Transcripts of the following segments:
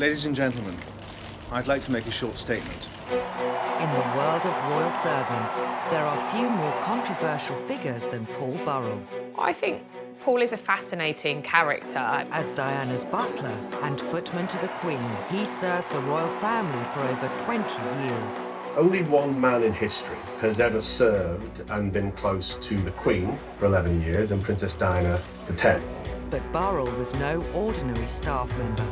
Ladies and gentlemen, I'd like to make a short statement. In the world of royal servants, there are few more controversial figures than Paul Burrell. I think Paul is a fascinating character. As Diana's butler and footman to the Queen, he served the royal family for over 20 years. Only one man in history has ever served and been close to the Queen for 11 years and Princess Diana for 10. But Burrell was no ordinary staff member.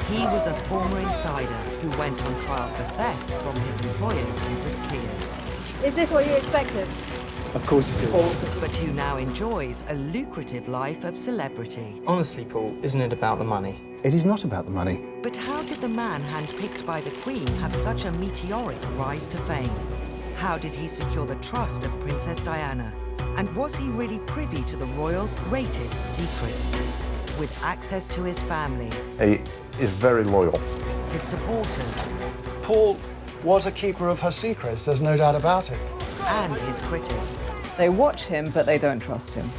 He was a former insider who went on trial for theft from his employers and was cleared. Is this what you expected? Of course it is. But who now enjoys a lucrative life of celebrity. Honestly, Paul, isn't it about the money? It is not about the money. But how did the man handpicked by the Queen have such a meteoric rise to fame? How did he secure the trust of Princess Diana? And was he really privy to the royals' greatest secrets? With access to his family, He is very loyal. his supporters, Paul was a keeper of her secrets, there's no doubt about it. and his critics. They watch him, but they don't trust him.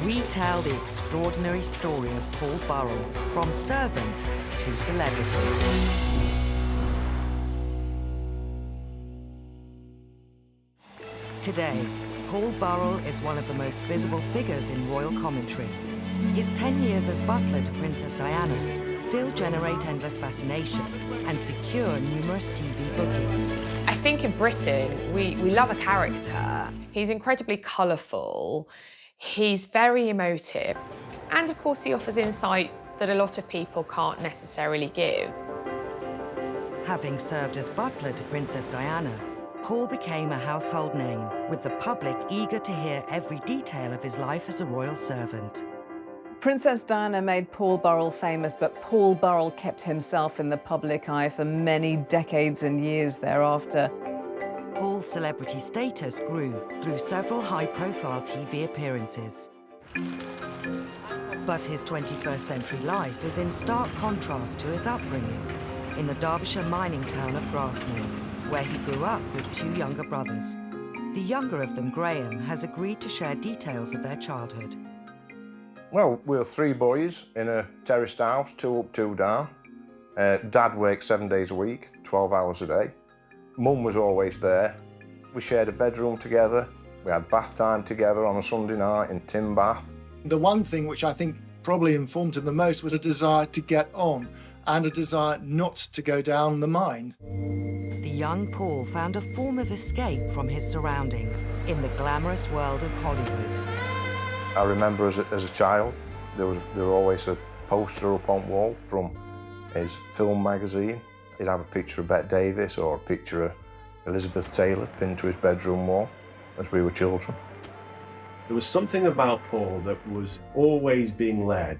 We tell the extraordinary story of Paul Burrell, from servant to celebrity. Today, Paul Burrell is one of the most visible figures in royal commentary. His 10 years as butler to Princess Diana still generate endless fascination and secure numerous TV bookings. I think in Britain, we love a character. He's incredibly colourful, he's very emotive, and of course he offers insight that a lot of people can't necessarily give. Having served as butler to Princess Diana, Paul became a household name, with the public eager to hear every detail of his life as a royal servant. Princess Diana made Paul Burrell famous, but Paul Burrell kept himself in the public eye for many decades and years thereafter. Paul's celebrity status grew through several high-profile TV appearances. But his 21st century life is in stark contrast to his upbringing in the Derbyshire mining town of Grasmere, where he grew up with two younger brothers. The younger of them, Graham, has agreed to share details of their childhood. Well, we were three boys in a terraced house, 2 up, 2 down. Dad worked 7 days a week, 12 hours a day. Mum was always there. We shared a bedroom together. We had bath time together on a Sunday night in Tin Bath. The one thing which I think probably informed him the most was a desire to get on and a desire not to go down the mine. The young Paul found a form of escape from his surroundings in the glamorous world of Hollywood. I remember as a child, there were always a poster up on wall from his film magazine. He'd have a picture of Bette Davis or a picture of Elizabeth Taylor pinned to his bedroom wall as we were children. There was something about Paul that was always being led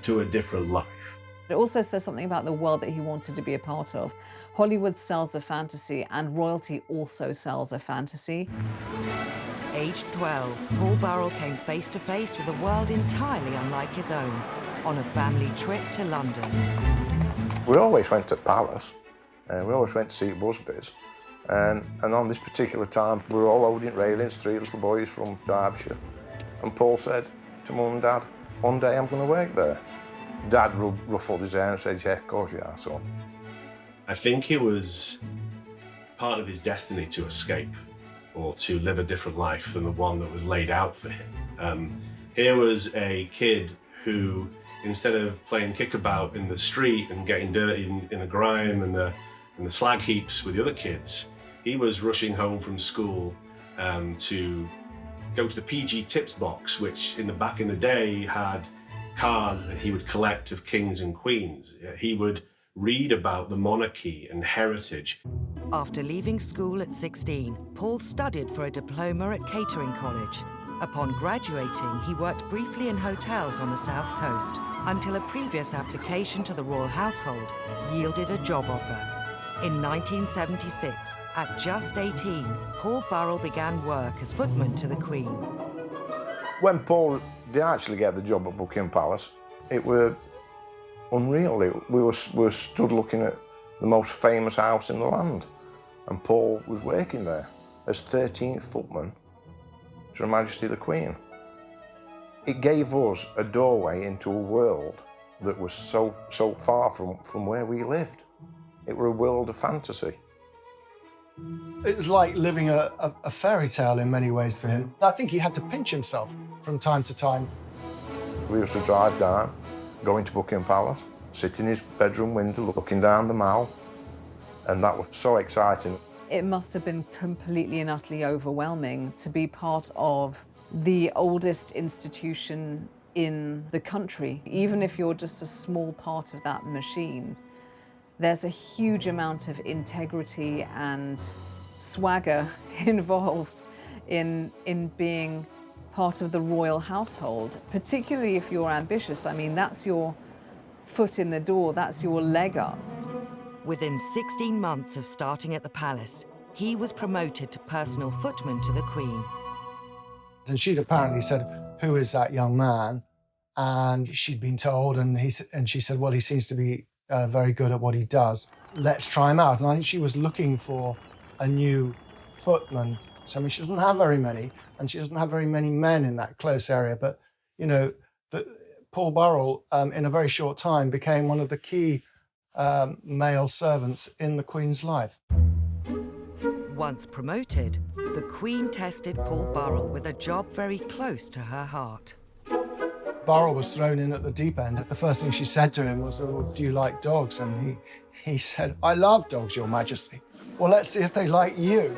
to a different life. It also says something about the world that he wanted to be a part of. Hollywood sells a fantasy, and royalty also sells a fantasy. Aged 12, Paul Burrell came face to face with a world entirely unlike his own on a family trip to London. We always went to Paris, and we always went to see Busby's. And on this particular time, we were all holding railings, 3 little boys from Derbyshire. And Paul said to Mum and Dad, "One day I'm going to work there." Dad ruffled his hair and said, "Yeah, of course you are, son." I think it was part of his destiny to escape or to live a different life than the one that was laid out for him. Here was a kid who, instead of playing kickabout in the street and getting dirty in the grime and the slag heaps with the other kids, he was rushing home from school to go to the PG Tips box, which back in the day had cards that he would collect of kings and queens. He would read about the monarchy and heritage. After leaving school at 16, Paul studied for a diploma at Catering College. Upon graduating, he worked briefly in hotels on the South Coast until a previous application to the royal household yielded a job offer. In 1976, at just 18, Paul Burrell began work as footman to the Queen. When Paul did actually get the job at Buckingham Palace, it were unreal. We were stood looking at the most famous house in the land, and Paul was working there as 13th footman to Her Majesty the Queen. It gave us a doorway into a world that was so far from where we lived. It were a world of fantasy. It was like living a fairy tale in many ways for him. I think he had to pinch himself from time to time. We used to drive down, go into Buckingham Palace, sit in his bedroom window looking down the Mall, and that was so exciting. It must have been completely and utterly overwhelming to be part of the oldest institution in the country. Even if you're just a small part of that machine, there's a huge amount of integrity and swagger involved in being part of the royal household, particularly if you're ambitious. I mean, that's your foot in the door, that's your leg up. Within 16 months of starting at the palace, he was promoted to personal footman to the Queen. And she'd apparently said, "Who is that young man?" And she'd been told, and she said, "Well, he seems to be very good at what he does. Let's try him out." And I think she was looking for a new footman. So, I mean, she doesn't have very many, and she doesn't have very many men in that close area. But, you know, Paul Burrell, in a very short time, became one of the key male servants in the Queen's life. Once promoted, the Queen tested Paul Burrell with a job very close to her heart. Burrell was thrown in at the deep end. The first thing she said to him was, "Oh, do you like dogs?" And he said, "I love dogs, Your Majesty." "Well, let's see if they like you."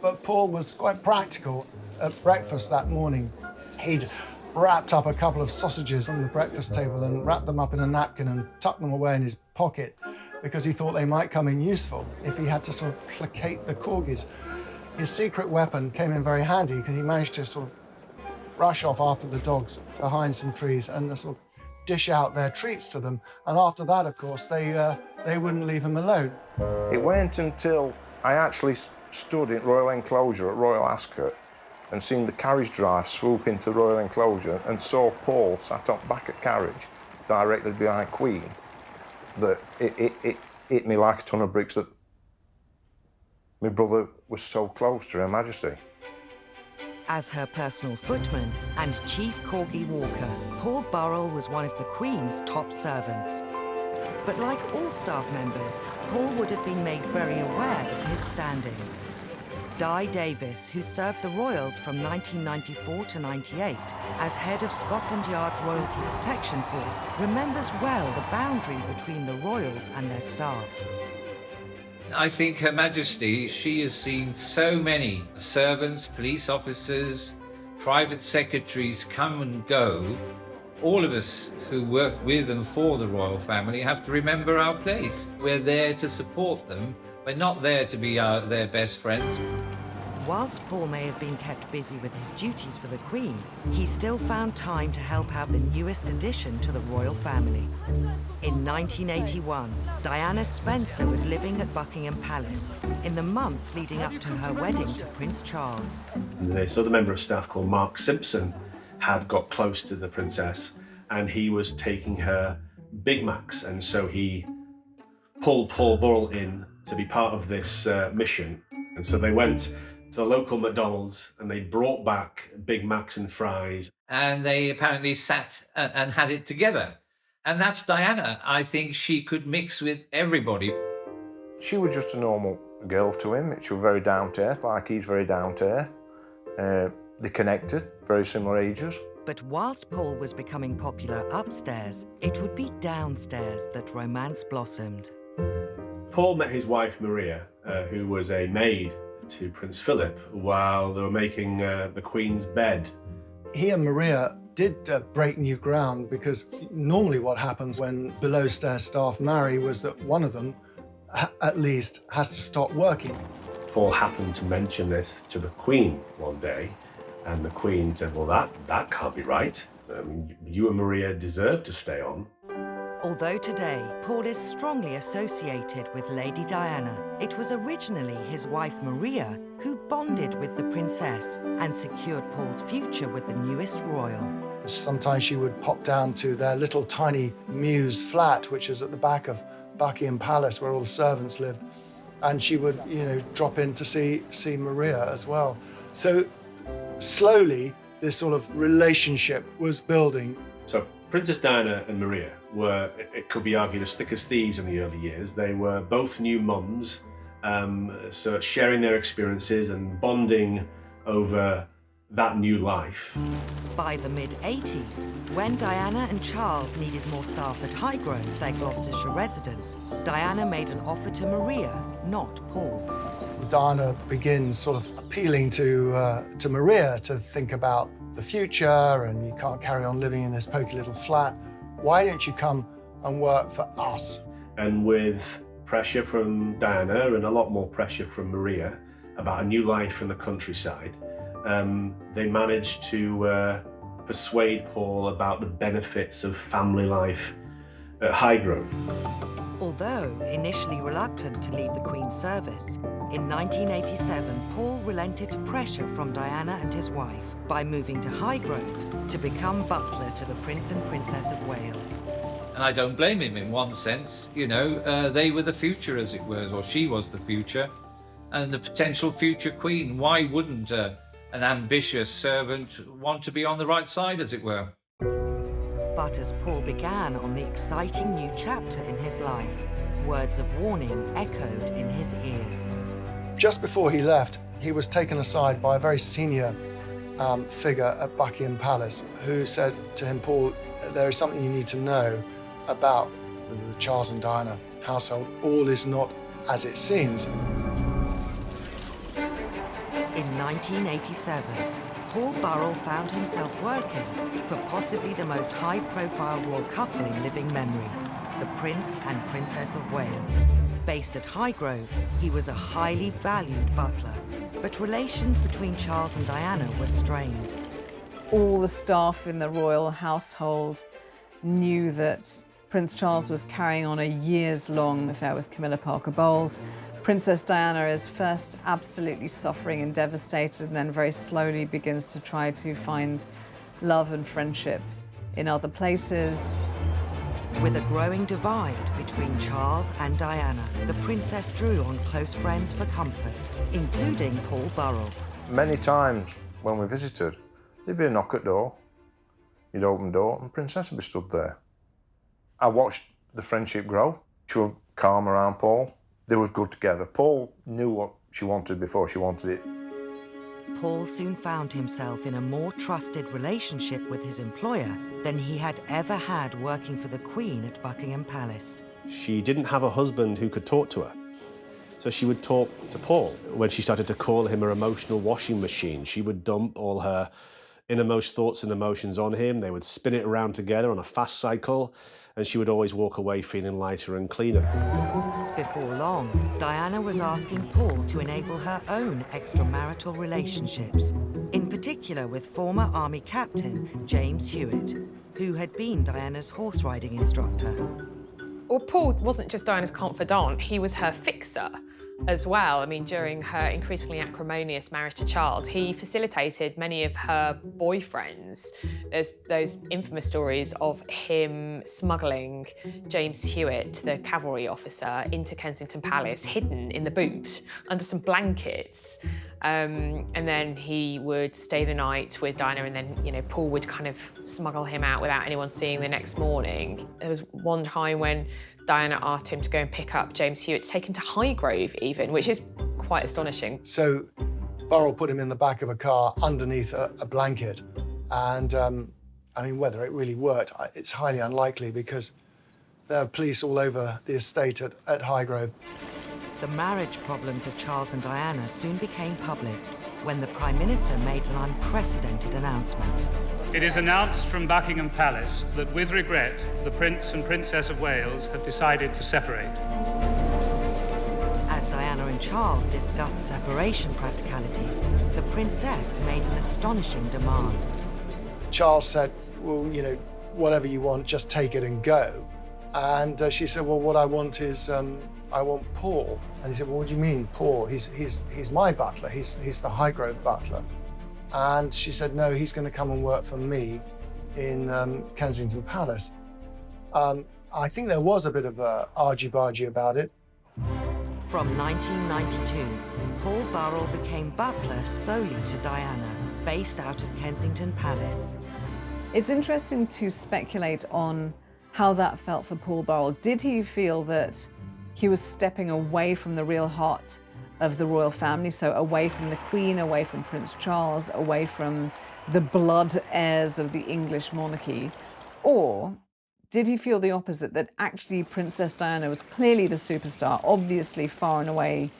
But Paul was quite practical. At breakfast that morning, he'd wrapped up a couple of sausages on the breakfast table and wrapped them up in a napkin and tucked them away in his pocket because he thought they might come in useful if he had to sort of placate the corgis. His secret weapon came in very handy because he managed to sort of rush off after the dogs behind some trees and sort of dish out their treats to them. And after that, of course, they wouldn't leave him alone. It weren't until I actually stood in Royal Enclosure at Royal Ascot and seen the carriage drive swoop into Royal Enclosure and saw Paul sat up back at carriage directly behind Queen that it hit me like a ton of bricks that my brother was so close to Her Majesty. As her personal footman and chief corgi walker, Paul Burrell was one of the Queen's top servants. But like all staff members, Paul would have been made very aware of his standing. Di Davis, who served the royals from 1994 to 98 as head of Scotland Yard Royalty Protection Force, remembers well the boundary between the royals and their staff. I think Her Majesty, she has seen so many servants, police officers, private secretaries come and go. All of us who work with and for the royal family have to remember our place. We're there to support them. We're not there to be their best friends. Whilst Paul may have been kept busy with his duties for the Queen, he still found time to help out the newest addition to the royal family. In 1981, Diana Spencer was living at Buckingham Palace in the months leading up to her wedding to Prince Charles. This other member of staff called Mark Simpson had got close to the princess and he was taking her Big Macs, and so he pulled Paul Burrell in to be part of this mission. And so they went to a local McDonald's and they brought back Big Macs and fries. And they apparently sat and had it together. And that's Diana. I think she could mix with everybody. She was just a normal girl to him. She was very down to earth, like he's very down to earth. They connected, very similar ages. But whilst Paul was becoming popular upstairs, it would be downstairs that romance blossomed. Paul met his wife Maria, who was a maid to Prince Philip, while they were making the Queen's bed. He and Maria did break new ground because normally what happens when below-stairs staff marry was that one of them, at least, has to stop working. Paul happened to mention this to the Queen one day, and the Queen said, "Well, that can't be right. You and Maria deserve to stay on." Although today Paul is strongly associated with Lady Diana, it was originally his wife Maria who bonded with the princess and secured Paul's future with the newest royal. Sometimes she would pop down to their little tiny mews flat, which is at the back of Buckingham Palace, where all the servants lived, and she would, drop in to see Maria as well. So slowly, this sort of relationship was building. So Princess Diana and Maria were, it could be argued, as thick as thieves in the early years. They were both new mums, so sharing their experiences and bonding over that new life. By the mid-80s, when Diana and Charles needed more staff at Highgrove, their Gloucestershire residence, Diana made an offer to Maria, not Paul. Diana begins sort of appealing to Maria to think about the future, and you can't carry on living in this poky little flat. Why don't you come and work for us? And with pressure from Diana and a lot more pressure from Maria about a new life in the countryside, they managed to persuade Paul about the benefits of family life at Highgrove. Although initially reluctant to leave the Queen's service, in 1987, Paul relented to pressure from Diana and his wife by moving to Highgrove to become butler to the Prince and Princess of Wales. And I don't blame him in one sense. You know, they were the future, as it were, or she was the future, and the potential future queen. Why wouldn't an ambitious servant want to be on the right side, as it were? But as Paul began on the exciting new chapter in his life, words of warning echoed in his ears. Just before he left, he was taken aside by a very senior figure at Buckingham Palace who said to him, Paul, there is something you need to know about the Charles and Diana household. All is not as it seems. In 1987, Paul Burrell found himself working for possibly the most high-profile royal couple in living memory, the Prince and Princess of Wales. Based at Highgrove, he was a highly valued butler, but relations between Charles and Diana were strained. All the staff in the royal household knew that Prince Charles was carrying on a years-long affair with Camilla Parker Bowles. Princess Diana is first absolutely suffering and devastated, and then very slowly begins to try to find love and friendship in other places. With a growing divide between Charles and Diana, the princess drew on close friends for comfort, including Paul Burrell. Many times when we visited, there'd be a knock at the door. You'd open the door and Princess would be stood there. I watched the friendship grow. She was calm around Paul. They were good together. Paul knew what she wanted before she wanted it. Paul soon found himself in a more trusted relationship with his employer than he had ever had working for the Queen at Buckingham Palace. She didn't have a husband who could talk to her. So she would talk to Paul. When she started to call him her emotional washing machine, she would dump all her innermost thoughts and emotions on him. They would spin it around together on a fast cycle, and she would always walk away feeling lighter and cleaner. Before long, Diana was asking Paul to enable her own extramarital relationships, in particular with former Army Captain James Hewitt, who had been Diana's horse riding instructor. Well, Paul wasn't just Diana's confidant, he was her fixer as well. I mean, during her increasingly acrimonious marriage to Charles, he facilitated many of her boyfriends. There's those infamous stories of him smuggling James Hewitt, the cavalry officer, into Kensington Palace, hidden in the boot under some blankets. And then he would stay the night with Diana, and then, you know, Paul would kind of smuggle him out without anyone seeing the next morning. There was one time when Diana asked him to go and pick up James Hewitt, to take him to Highgrove even, which is quite astonishing. So Burrell put him in the back of a car underneath a blanket. And I mean, whether it really worked, it's highly unlikely because there are police all over the estate at Highgrove. The marriage problems of Charles and Diana soon became public when the Prime Minister made an unprecedented announcement. It is announced from Buckingham Palace that, with regret, the Prince and Princess of Wales have decided to separate. As Diana and Charles discussed separation practicalities, the Princess made an astonishing demand. Charles said, well, you know, whatever you want, just take it and go. And she said, well, what I want is, I want Paul. And he said, well, what do you mean, Paul? He's my butler. He's the Highgrove butler. And she said, no, he's going to come and work for me in Kensington Palace. I think there was a bit of a argy-bargy about it. From 1992, Paul Burrell became butler solely to Diana, based out of Kensington Palace. It's interesting to speculate on how that felt for Paul Burrell. Did he feel that he was stepping away from the real heart of the royal family, so away from the Queen, away from Prince Charles, away from the blood heirs of the English monarchy? Or did he feel the opposite, that actually Princess Diana was clearly the superstar, obviously far and away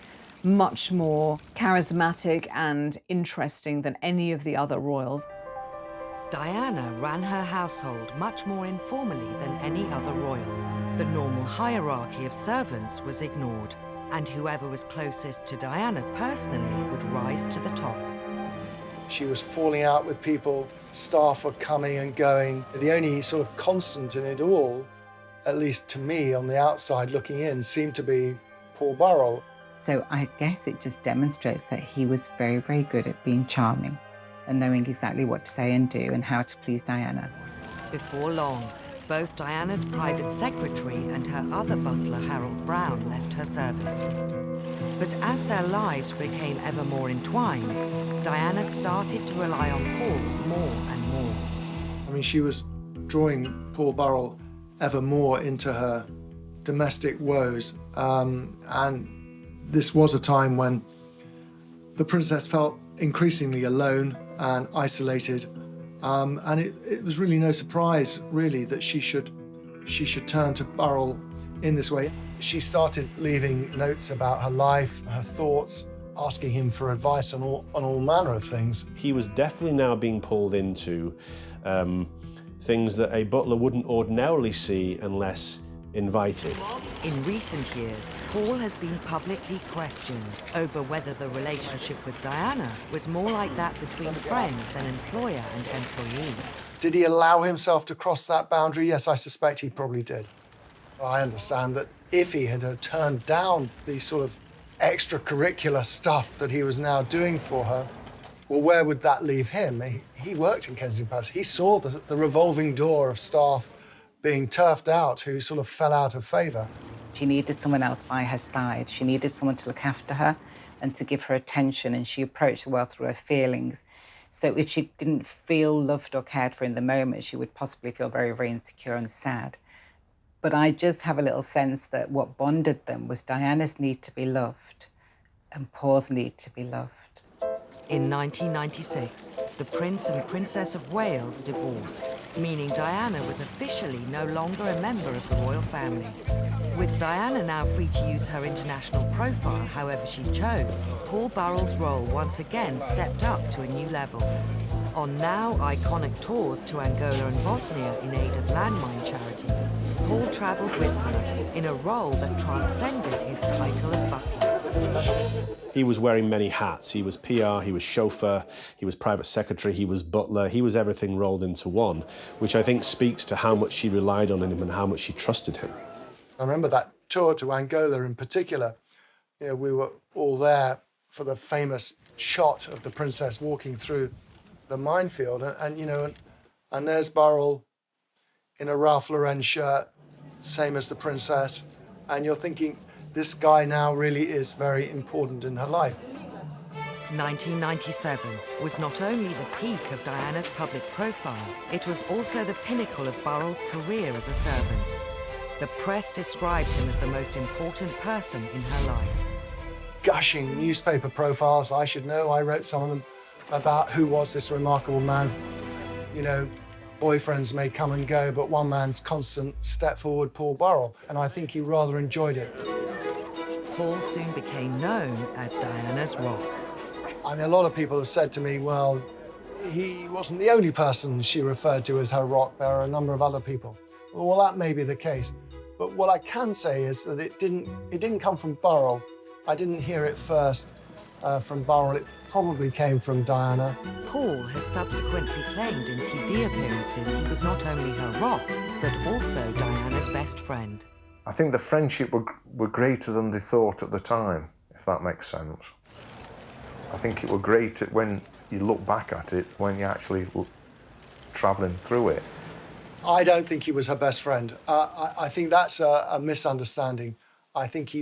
much more charismatic and interesting than any of the other royals? Diana ran her household much more informally than any other royal. The normal hierarchy of servants was ignored, and whoever was closest to Diana personally would rise to the top. She was falling out with people, staff were coming and going. The only sort of constant in it all, at least to me on the outside looking in, seemed to be Paul Burrell. So I guess it just demonstrates that he was very, very good at being charming and knowing exactly what to say and do and how to please Diana. Before long, both Diana's private secretary and her other butler, Harold Brown, left her service. But as their lives became ever more entwined, Diana started to rely on Paul more and more. I mean, she was drawing Paul Burrell ever more into her domestic woes. And this was a time when the princess felt increasingly alone and isolated. And it was really no surprise, really, that she should turn to Burrell in this way. She started leaving notes about her life, her thoughts, asking him for advice on all manner of things. He was definitely now being pulled into things that a butler wouldn't ordinarily see unless invited. In recent years, Paul has been publicly questioned over whether the relationship with Diana was more like that between friends than employer and employee. Did he allow himself to cross that boundary? Yes, I suspect he probably did. I understand that if he had turned down the sort of extracurricular stuff that he was now doing for her, well, where would that leave him? He worked in Kensington Palace. He saw the revolving door of staff being turfed out who sort of fell out of favour. She needed someone else by her side. She needed someone to look after her and to give her attention, and she approached the world through her feelings. So if she didn't feel loved or cared for in the moment, she would possibly feel very, very insecure and sad. But I just have a little sense that what bonded them was Diana's need to be loved and Paul's need to be loved. In 1996, the Prince and Princess of Wales divorced, meaning Diana was officially no longer a member of the royal family. With Diana now free to use her international profile however she chose, Paul Burrell's role once again stepped up to a new level. On now iconic tours to Angola and Bosnia in aid of landmine charities, Paul travelled with her in a role that transcended his title of butler. He was wearing many hats. He was PR, he was chauffeur, he was private secretary, he was butler, he was everything rolled into one, which I think speaks to how much she relied on him and how much she trusted him. I remember that tour to Angola in particular. You know, we were all there for the famous shot of the princess walking through the minefield, and there's Burrell in a Ralph Lauren shirt, same as the princess, and you're thinking, this guy now really is very important in her life. 1997 was not only the peak of Diana's public profile, it was also the pinnacle of Burrell's career as a servant. The press described him as the most important person in her life. Gushing newspaper profiles, I should know, I wrote some of them, about who was this remarkable man. You know, boyfriends may come and go, but one man's constant step forward, Paul Burrell, and I think he rather enjoyed it. Paul soon became known as Diana's rock. I mean, a lot of people have said to me, well, he wasn't the only person she referred to as her rock. There are a number of other people. Well, that may be the case. But what I can say is that it didn't come from Burrell. I didn't hear it first from Burrell. It probably came from Diana. Paul has subsequently claimed in TV appearances he was not only her rock, but also Diana's best friend. I think the friendship were greater than they thought at the time, if that makes sense. I think it were great when you look back at it, when you actually were travelling through it. I don't think he was her best friend. I think that's a misunderstanding. I think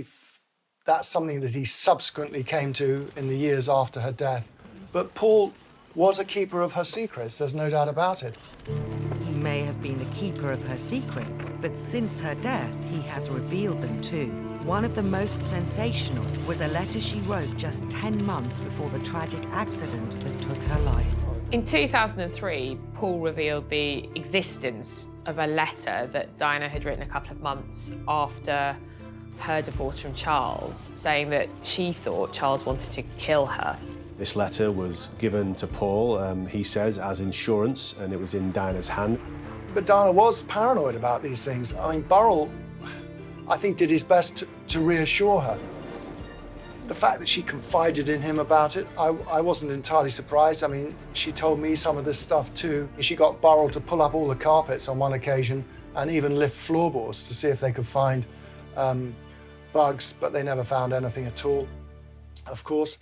that's something that he subsequently came to in the years after her death. But Paul was a keeper of her secrets, there's no doubt about it. He may have been the keeper of her secrets, but since her death, he has revealed them too. One of the most sensational was a letter she wrote just 10 months before the tragic accident that took her life. In 2003, Paul revealed the existence of a letter that Diana had written a couple of months after her divorce from Charles, saying that she thought Charles wanted to kill her. This letter was given to Paul, he says, as insurance, and it was in Diana's hand. But Diana was paranoid about these things. I mean, Burrell, I think, did his best to reassure her. The fact that she confided in him about it, I wasn't entirely surprised. I mean, she told me some of this stuff too. She got Burrell to pull up all the carpets on one occasion and even lift floorboards to see if they could find bugs, but they never found anything at all, of course.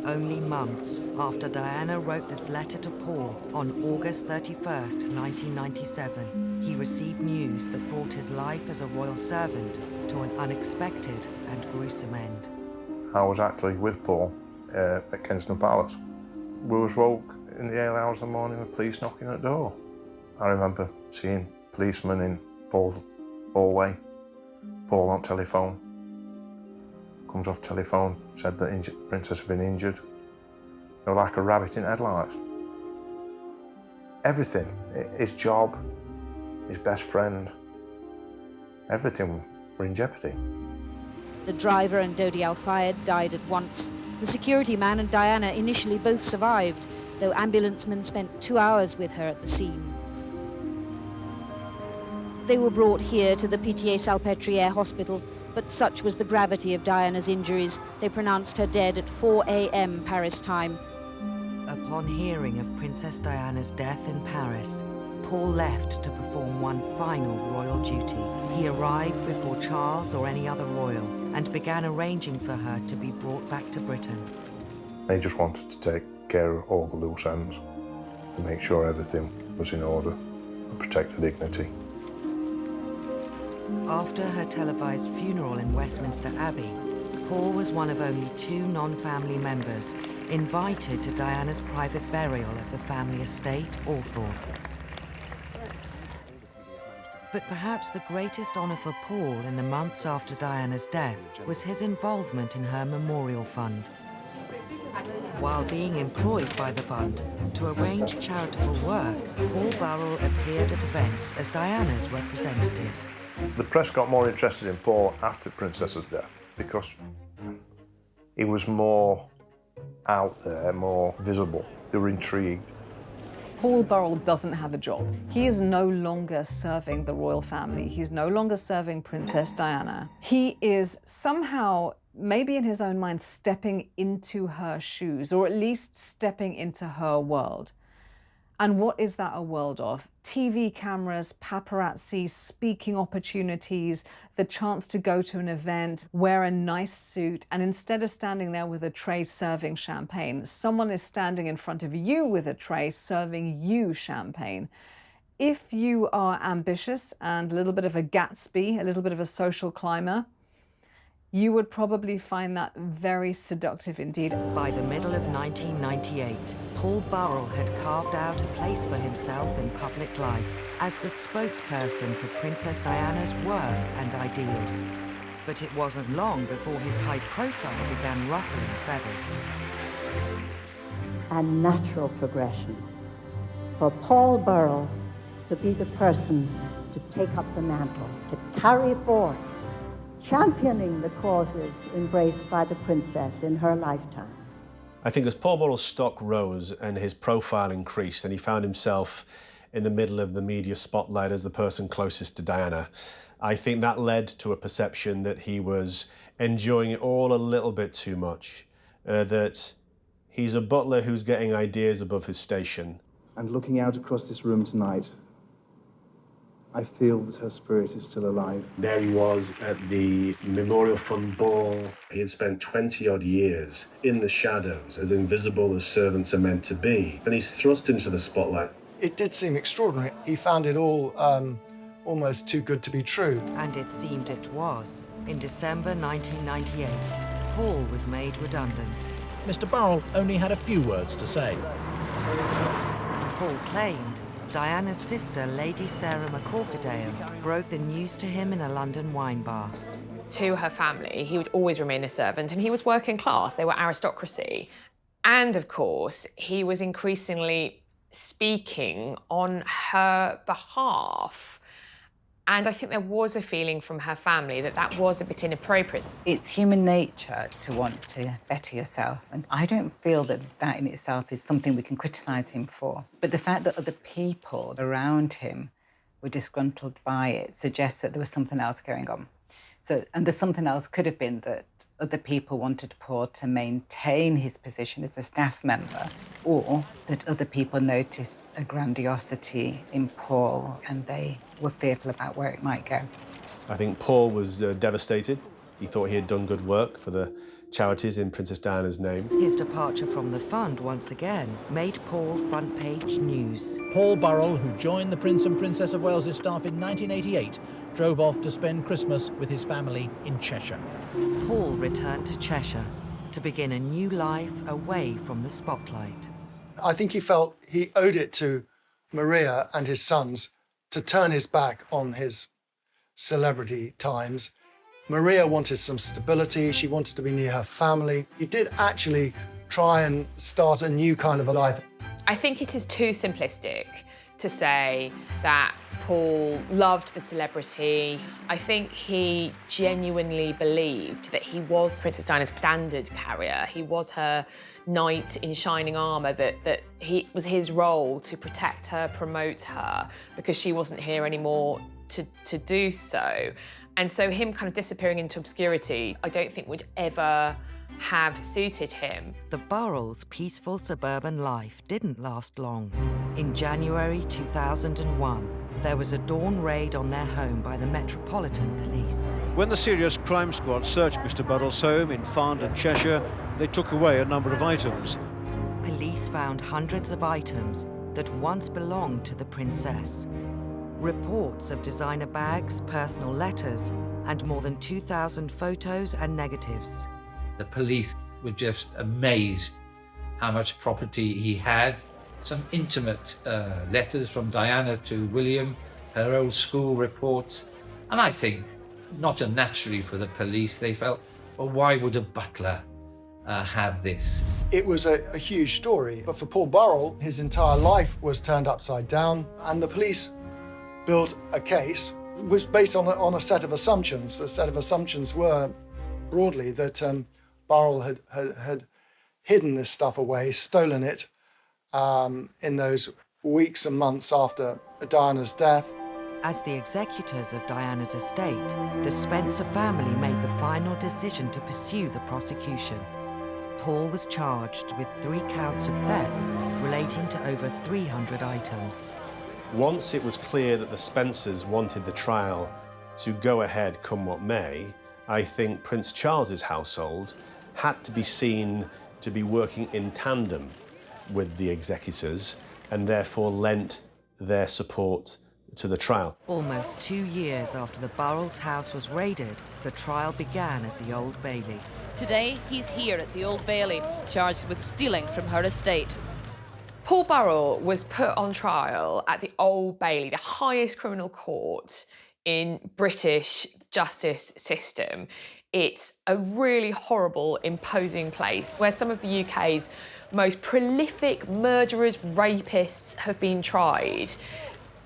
Only months after Diana wrote this letter to Paul on August 31st, 1997, he received news that brought his life as a royal servant to an unexpected and gruesome end. I was actually with Paul at Kensington Palace. We was woke in the early hours of the morning with police knocking at the door. I remember seeing policemen in Paul's hallway, Paul on telephone. Comes off telephone, said that Princess had been injured. They were like a rabbit in headlights. Everything, his job, his best friend, everything were in jeopardy. The driver and Dodi Al-Fayed died at once. The security man and Diana initially both survived, though ambulancemen spent 2 hours with her at the scene. They were brought here to the Pitié-Salpêtrière hospital, but such was the gravity of Diana's injuries, they pronounced her dead at 4 a.m. Paris time. Upon hearing of Princess Diana's death in Paris, Paul left to perform one final royal duty. He arrived before Charles or any other royal and began arranging for her to be brought back to Britain. They just wanted to take care of all the loose ends and make sure everything was in order and protect her dignity. After her televised funeral in Westminster Abbey, Paul was one of only 2 non-family members invited to Diana's private burial at the family estate, Althorpe. But perhaps the greatest honour for Paul in the months after Diana's death was his involvement in her memorial fund. While being employed by the fund to arrange charitable work, Paul Burrell appeared at events as Diana's representative. The press got more interested in Paul after Princess's death because he was more out there, more visible. They were intrigued. Paul Burrell doesn't have a job. He is no longer serving the royal family. He's no longer serving Princess Diana. He is somehow, maybe in his own mind, stepping into her shoes, or at least stepping into her world. And what is that a world of? TV cameras, paparazzi, speaking opportunities, the chance to go to an event, wear a nice suit, and instead of standing there with a tray serving champagne, someone is standing in front of you with a tray serving you champagne. If you are ambitious and a little bit of a Gatsby, a little bit of a social climber, you would probably find that very seductive indeed. By the middle of 1998, Paul Burrell had carved out a place for himself in public life as the spokesperson for Princess Diana's work and ideals. But it wasn't long before his high profile began ruffling feathers. A natural progression for Paul Burrell to be the person to take up the mantle, to carry forth championing the causes embraced by the princess in her lifetime. I think as Paul Burrell's stock rose and his profile increased and he found himself in the middle of the media spotlight as the person closest to Diana, I think that led to a perception that he was enjoying it all a little bit too much, that he's a butler who's getting ideas above his station. And looking out across this room tonight, I feel that her spirit is still alive. There he was at the Memorial Fund ball. He had spent 20-odd years in the shadows, as invisible as servants are meant to be, and he's thrust into the spotlight. It did seem extraordinary. He found it all almost too good to be true. And it seemed it was. In December 1998, Paul was made redundant. Mr. Burrell only had a few words to say. Paul claimed Diana's sister, Lady Sarah McCorkadale, broke the news to him in a London wine bar. To her family, he would always remain a servant, and he was working class. They were aristocracy. And of course, he was increasingly speaking on her behalf. And I think there was a feeling from her family that that was a bit inappropriate. It's human nature to want to better yourself, and I don't feel that that in itself is something we can criticise him for. But the fact that other people around him were disgruntled by it suggests that there was something else going on. And the something else could have been that other people wanted Paul to maintain his position as a staff member, or that other people noticed a grandiosity in Paul and they were fearful about where it might go. I think Paul was devastated. He thought he had done good work for the charities in Princess Diana's name. His departure from the fund once again made Paul front-page news. Paul Burrell, who joined the Prince and Princess of Wales' staff in 1988, drove off to spend Christmas with his family in Cheshire. Paul returned to Cheshire to begin a new life away from the spotlight. I think he felt he owed it to Maria and his sons to turn his back on his celebrity times. Maria wanted some stability. She wanted to be near her family. He did actually try and start a new kind of a life. I think it is too simplistic to say that Paul loved the celebrity. I think he genuinely believed that he was Princess Diana's standard carrier. He was her knight in shining armour, that he was his role to protect her, promote her, because she wasn't here anymore to do so. And so him kind of disappearing into obscurity, I don't think would ever have suited him. The Burrells' peaceful suburban life didn't last long. In January 2001, there was a dawn raid on their home by the Metropolitan Police. When the Serious Crime Squad searched Mr. Burrell's home in Farndon, Cheshire, they took away a number of items. Police found hundreds of items that once belonged to the princess. Reports of designer bags, personal letters, and more than 2,000 photos and negatives. The police were just amazed how much property he had. Some intimate letters from Diana to William, her old school reports. And I think, not unnaturally for the police, they felt, well, why would a butler have this? It was a huge story, but for Paul Burrell, his entire life was turned upside down, and the police built a case which was based on a set of assumptions. The set of assumptions were, broadly, that Burrell had hidden this stuff away, stolen it in those weeks and months after Diana's death. As the executors of Diana's estate, the Spencer family made the final decision to pursue the prosecution. Paul was charged with 3 counts of theft relating to over 300 items. Once it was clear that the Spencers wanted the trial to go ahead come what may, I think Prince Charles's household had to be seen to be working in tandem with the executors and therefore lent their support to the trial. Almost 2 years after the Burrells' house was raided, the trial began at the Old Bailey. Today, he's here at the Old Bailey, charged with stealing from her estate. Paul Burrell was put on trial at the Old Bailey, the highest criminal court in British justice system. It's a really horrible, imposing place where some of the UK's most prolific murderers, rapists have been tried.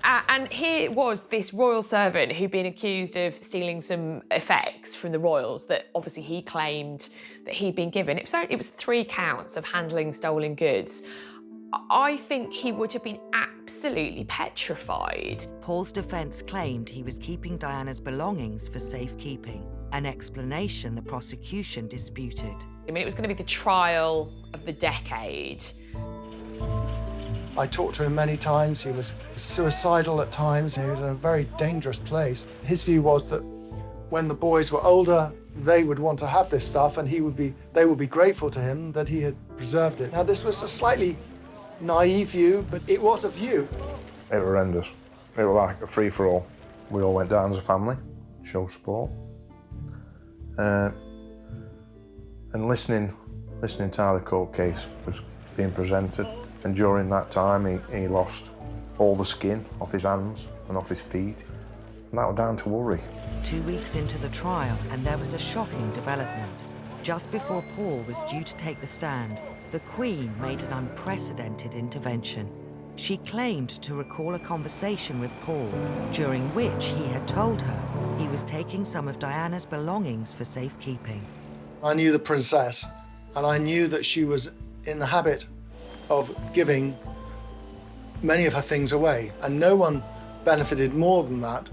And here was this royal servant who'd been accused of stealing some effects from the royals that obviously he claimed that he'd been given. It was 3 counts of handling stolen goods. I think he would have been absolutely petrified. Paul's defence claimed he was keeping Diana's belongings for safekeeping, an explanation the prosecution disputed. I mean, it was going to be the trial of the decade. I talked to him many times. He was suicidal at times. He was in a very dangerous place. His view was that when the boys were older, they would want to have this stuff, and they would be grateful to him that he had preserved it. Now, this was a slightly naive view, but it was a view. It was horrendous. It was like a free-for-all. We all went down as a family, show support. And listening to how the court case was being presented. And during that time, he lost all the skin off his hands and off his feet. And that was down to worry. 2 weeks into the trial, and there was a shocking development. Just before Paul was due to take the stand, the Queen made an unprecedented intervention. She claimed to recall a conversation with Paul, during which he had told her he was taking some of Diana's belongings for safekeeping. I knew the princess, and I knew that she was in the habit of giving many of her things away, and no one benefited more than that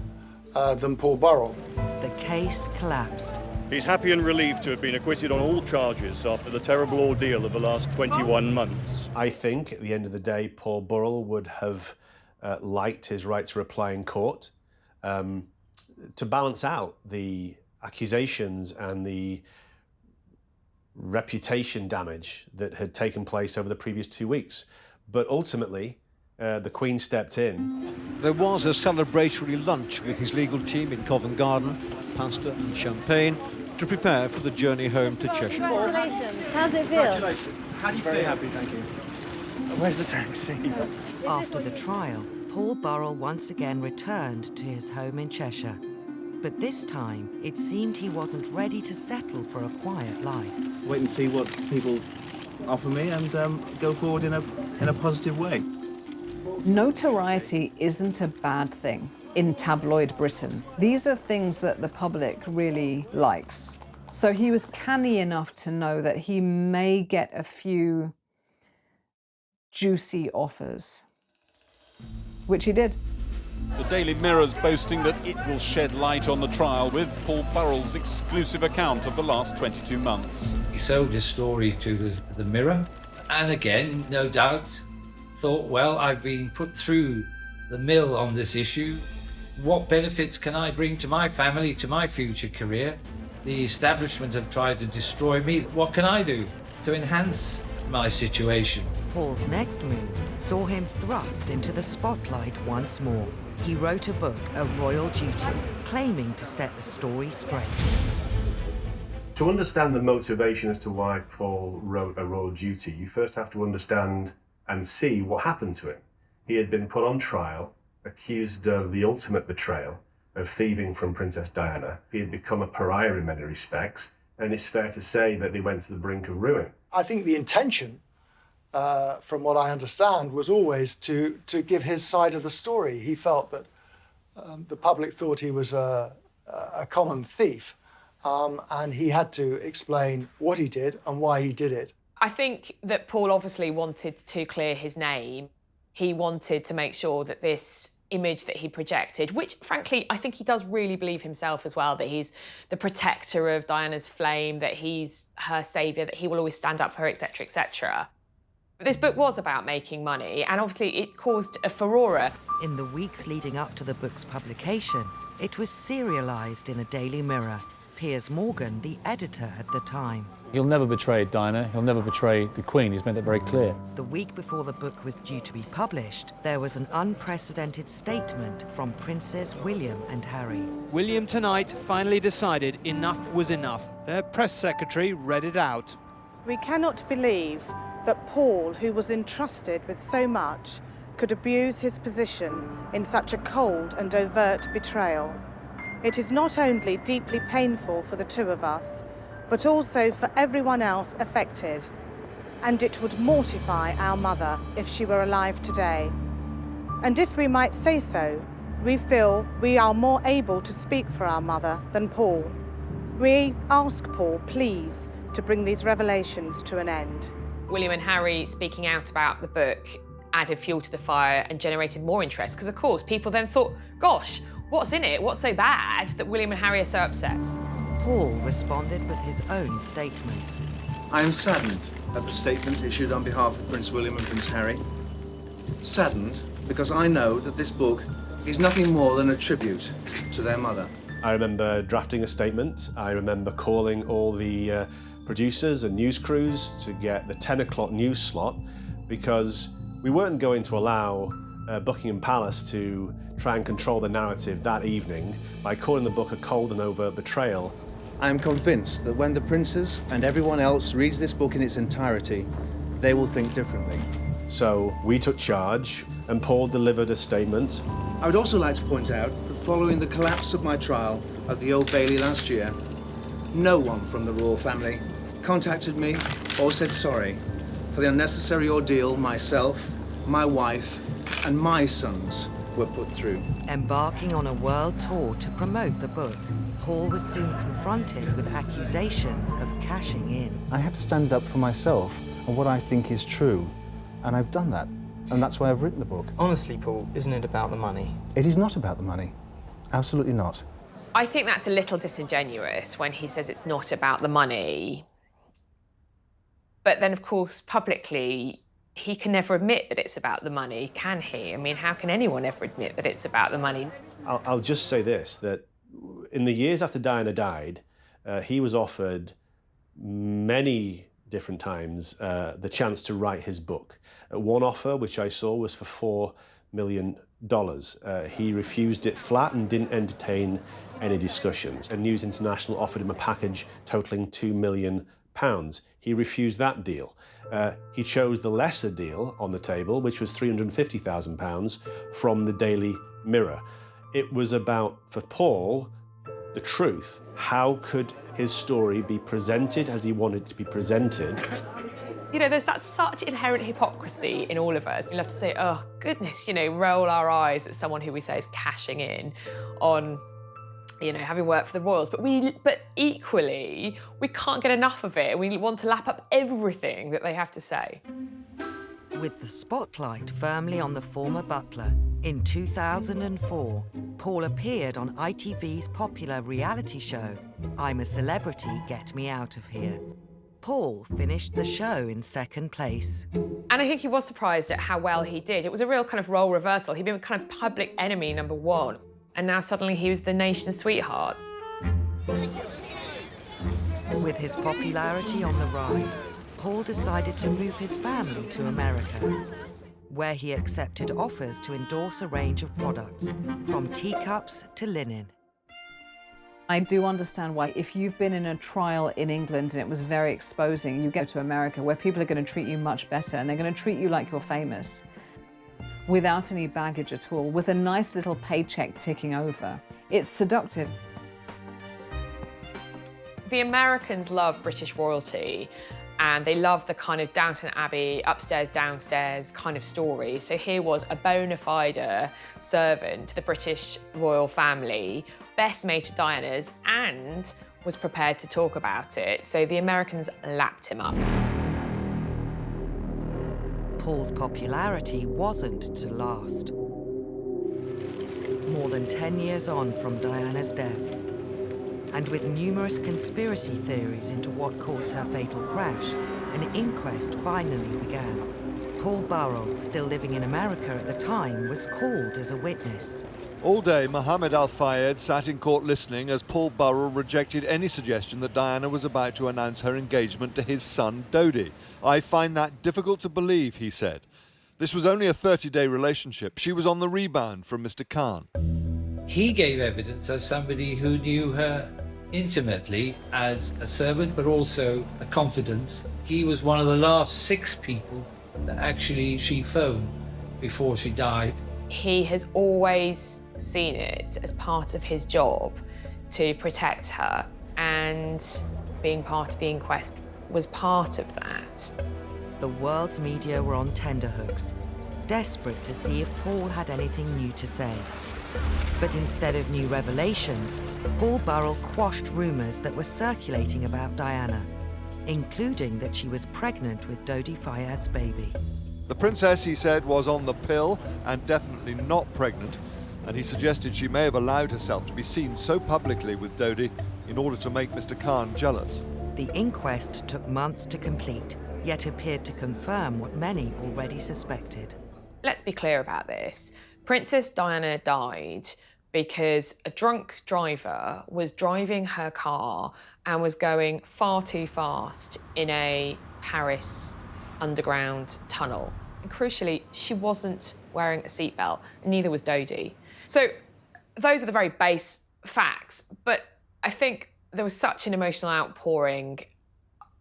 than Paul Burrell. The case collapsed. He's happy and relieved to have been acquitted on all charges after the terrible ordeal of the last 21 months. I think, at the end of the day, Paul Burrell would have liked his right to reply in court to balance out the accusations and the reputation damage that had taken place over the previous 2 weeks. But ultimately, the Queen stepped in. There was a celebratory lunch with his legal team in Covent Garden, pasta and champagne, to prepare for the journey home to Cheshire. Congratulations. How's it feel? Congratulations. How do you feel? Very happy, thank you. Where's the taxi? After the trial, Paul Burrell once again returned to his home in Cheshire. But this time, it seemed he wasn't ready to settle for a quiet life. Wait and see what people offer me and go forward in a positive way. Notoriety isn't a bad thing in tabloid Britain. These are things that the public really likes. So he was canny enough to know that he may get a few juicy offers, which he did. The Daily Mirror's boasting that it will shed light on the trial with Paul Burrell's exclusive account of the last 22 months. He sold his story to the Mirror, and again, no doubt, thought, well, I've been put through the mill on this issue. What benefits can I bring to my family, to my future career? The establishment have tried to destroy me. What can I do to enhance my situation? Paul's next move saw him thrust into the spotlight once more. He wrote a book, A Royal Duty, claiming to set the story straight. To understand the motivation as to why Paul wrote A Royal Duty, you first have to understand and see what happened to him. He had been put on trial, accused of the ultimate betrayal, of thieving from Princess Diana. He had become a pariah in many respects, and it's fair to say that they went to the brink of ruin. I think the intention, from what I understand, was always to give his side of the story. He felt that the public thought he was a common thief, and he had to explain what he did and why he did it. I think that Paul obviously wanted to clear his name. He wanted to make sure that this image that he projected, which frankly I think he does really believe himself as well, that he's the protector of Diana's flame, that he's her saviour, that he will always stand up for her, etc., etc. This book was about making money, and obviously it caused a furore. In the weeks leading up to the book's publication, it was serialised in the Daily Mirror. Piers Morgan, the editor at the time. He'll never betray Diana, he'll never betray the Queen, he's made that very clear. The week before the book was due to be published, there was an unprecedented statement from Princes William and Harry. William tonight finally decided enough was enough. Their press secretary read it out. We cannot believe that Paul, who was entrusted with so much, could abuse his position in such a cold and overt betrayal. It is not only deeply painful for the two of us, but also for everyone else affected. And it would mortify our mother if she were alive today. And if we might say so, we feel we are more able to speak for our mother than Paul. We ask Paul, please, to bring these revelations to an end. William and Harry speaking out about the book added fuel to the fire and generated more interest, because of course people then thought, gosh, what's in it? What's so bad that William and Harry are so upset? Paul responded with his own statement. I am saddened at the statement issued on behalf of Prince William and Prince Harry. Saddened because I know that this book is nothing more than a tribute to their mother. I remember drafting a statement. I remember calling all the producers and news crews to get the 10 o'clock news slot, because we weren't going to allow Buckingham Palace to try and control the narrative that evening by calling the book a cold and overt betrayal. I am convinced that when the princes and everyone else reads this book in its entirety, they will think differently. So we took charge. and Paul delivered a statement. I would also like to point out that following the collapse of my trial at the Old Bailey last year, no one from the royal family contacted me or said sorry for the unnecessary ordeal myself, my wife, and my sons were put through. Embarking on a world tour to promote the book, Paul was soon confronted with accusations of cashing in. I had to stand up for myself and what I think is true, and I've done that, and that's why I've written the book. Honestly, Paul, isn't it about the money? It is not about the money. Absolutely not. I think that's a little disingenuous when he says it's not about the money. But then, of course, publicly, he can never admit that it's about the money, can he? I mean, how can anyone ever admit that it's about the money? I'll just say this, that in the years after Diana died, he was offered many different times the chance to write his book. One offer, which I saw, was for $4 million. He refused it flat and didn't entertain any discussions. And News International offered him a package totaling £2 million. He refused that deal. He chose the lesser deal on the table, which was £350,000 from the Daily Mirror. It was about, for Paul, the truth. How could his story be presented as he wanted it to be presented? You know, there's that such inherent hypocrisy in all of us. We love to say, oh, goodness, you know, roll our eyes at someone who we say is cashing in on, you know, having worked for the royals. But equally, we can't get enough of it. We want to lap up everything that they have to say. With the spotlight firmly on the former butler, in 2004, Paul appeared on ITV's popular reality show, I'm a Celebrity, Get Me Out of Here. Paul finished the show in second place. And I think he was surprised at how well he did. It was a real kind of role reversal. He'd been kind of public enemy #1, and now suddenly he was the nation's sweetheart. With his popularity on the rise, Paul decided to move his family to America, where he accepted offers to endorse a range of products, from teacups to linen. I do understand why, if you've been in a trial in England and it was very exposing, you get to America where people are going to treat you much better and they're going to treat you like you're famous, without any baggage at all, with a nice little paycheck ticking over. It's seductive. The Americans love British royalty, and they love the kind of Downton Abbey, upstairs, downstairs kind of story. So here was a bona fide servant to the British royal family, best mate of Diana's, and was prepared to talk about it. So the Americans lapped him up. Paul's popularity wasn't to last. More than 10 years on from Diana's death, and with numerous conspiracy theories into what caused her fatal crash, an inquest finally began. Paul Burrell, still living in America at the time, was called as a witness. All day, Mohammed Al-Fayed sat in court listening as Paul Burrell rejected any suggestion that Diana was about to announce her engagement to his son, Dodi. I find that difficult to believe, he said. This was only a 30-day relationship. She was on the rebound from Mr. Khan. He gave evidence as somebody who knew her intimately as a servant, but also a confidant. He was one of the last 6 people that actually she phoned before she died. He has always seen it as part of his job to protect her, and being part of the inquest was part of that. The world's media were on tenterhooks, desperate to see if Paul had anything new to say. But instead of new revelations, Paul Burrell quashed rumours that were circulating about Diana, including that she was pregnant with Dodi Fayad's baby. The princess, he said, was on the pill and definitely not pregnant, and he suggested she may have allowed herself to be seen so publicly with Dodi in order to make Mr. Khan jealous. The inquest took months to complete, yet appeared to confirm what many already suspected. Let's be clear about this. Princess Diana died because a drunk driver was driving her car and was going far too fast in a Paris underground tunnel. And crucially, she wasn't wearing a seatbelt, and neither was Dodi. So those are the very base facts, but I think there was such an emotional outpouring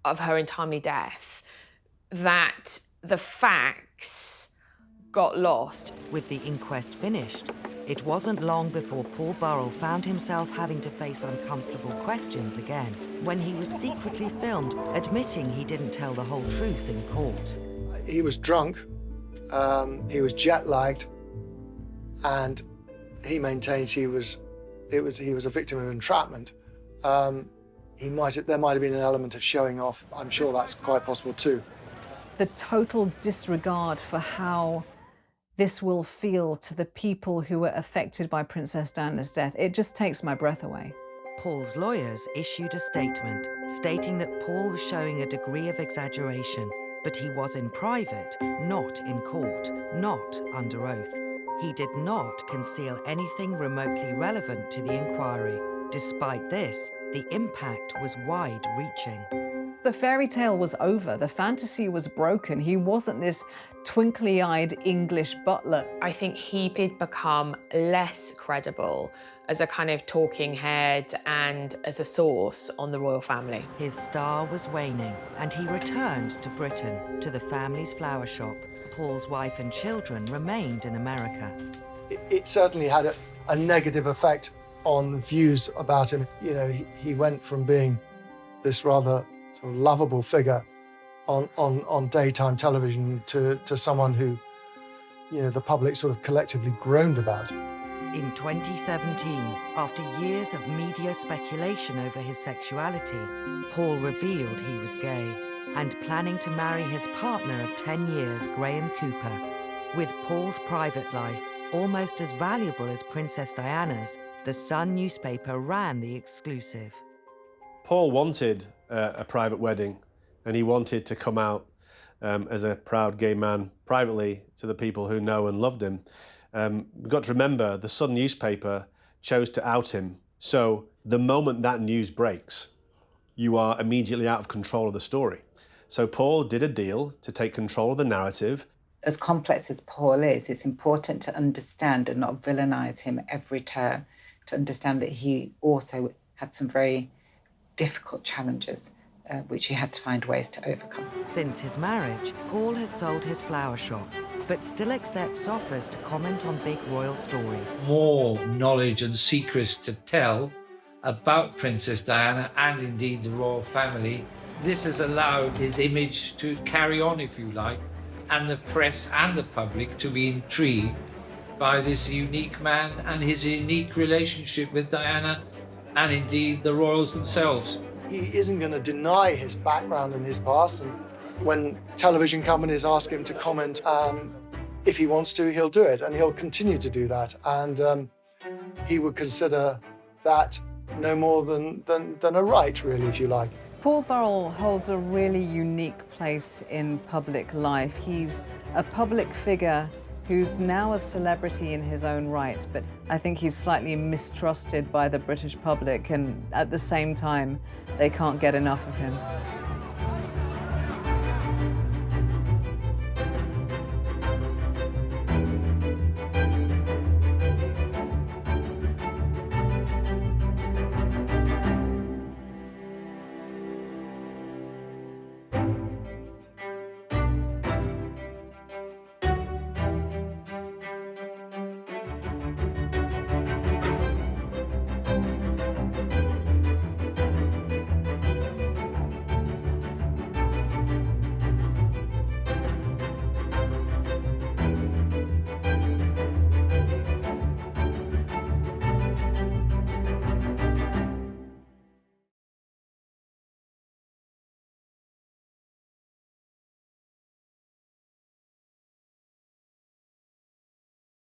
of her untimely death that the facts got lost. With the inquest finished, it wasn't long before Paul Burrell found himself having to face uncomfortable questions again, when he was secretly filmed admitting he didn't tell the whole truth in court. He was drunk, he was jet-lagged, and he maintains he was a victim of entrapment. There might have been an element of showing off. I'm sure that's quite possible too. The total disregard for how this will feel to the people who were affected by Princess Diana's death, it just takes my breath away. Paul's lawyers issued a statement stating that Paul was showing a degree of exaggeration, but he was in private, not in court, not under oath. He did not conceal anything remotely relevant to the inquiry. Despite this, the impact was wide-reaching. The fairy tale was over. The fantasy was broken. He wasn't this twinkly-eyed English butler. I think he did become less credible as a kind of talking head and as a source on the royal family. His star was waning, and he returned to Britain, to the family's flower shop. Paul's wife and children remained in America. It certainly had a negative effect on views about him. You know, he went from being this rather sort of lovable figure on daytime television to someone who, you know, the public sort of collectively groaned about. In 2017, after years of media speculation over his sexuality, Paul revealed he was gay and planning to marry his partner of 10 years, Graham Cooper. With Paul's private life almost as valuable as Princess Diana's, the Sun newspaper ran the exclusive. Paul wanted a private wedding, and he wanted to come out as a proud gay man privately to the people who know and loved him. We've got to remember, the Sun newspaper chose to out him. So the moment that news breaks, you are immediately out of control of the story. So Paul did a deal to take control of the narrative. As complex as Paul is, it's important to understand and not villainise him every turn, to understand that he also had some very difficult challenges which he had to find ways to overcome. Since his marriage, Paul has sold his flower shop, but still accepts offers to comment on big royal stories. More knowledge and secrets to tell about Princess Diana and indeed the royal family. This has allowed his image to carry on, if you like, and the press and the public to be intrigued by this unique man and his unique relationship with Diana and indeed the royals themselves. He isn't going to deny his background and his past, and when television companies ask him to comment, if he wants to, he'll do it, and he'll continue to do that, and he would consider that no more than a right, really, if you like. Paul Burrell holds a really unique place in public life. He's a public figure who's now a celebrity in his own right, but I think he's slightly mistrusted by the British public, and at the same time, they can't get enough of him.